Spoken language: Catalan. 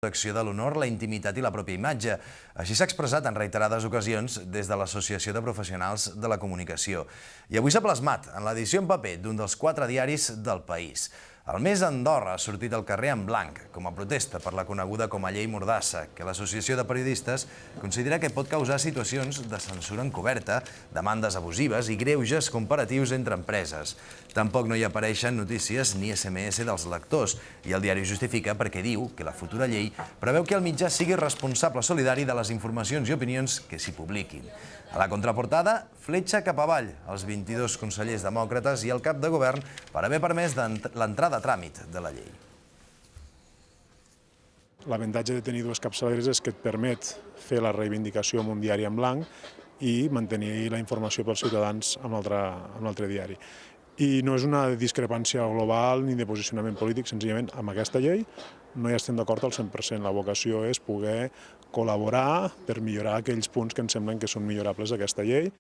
protecció de l'honor, la intimitat i la pròpia imatge. Així s'ha expressat en reiterades ocasions des de l'Associació de Professionals de la Comunicació. I avui s'ha plasmat en l'edició en paper d'un dels 4 diaris del país. El Mes Andorra ha sortit al carrer en blanc, com a protesta per la coneguda com a llei Mordassa, que l'Associació de Periodistes considera que pot causar situacions de censura encoberta, demandes abusives i greuges comparatius entre empreses. Tampoc no hi apareixen notícies ni SMS dels lectors, i el diari justifica perquè diu que la futura llei preveu que el mitjà sigui responsable solidari de les informacions i opinions que s'hi publiquin. A la contraportada, fletxa cap avall els 22 consellers demòcrates i el cap de govern per haver permès l'entrada a tràmit de la llei. L'avantatge de tenir dues capçaleres és que et permet fer la reivindicació amb un diari en blanc i mantenir la informació pels ciutadans amb l'altre diari. I no és una discrepància global ni de posicionament polític, senzillament amb aquesta llei no hi estem d'acord al 100%. La vocació és poder col·laborar per millorar aquells punts que ens semblen que són millorables d'aquesta llei.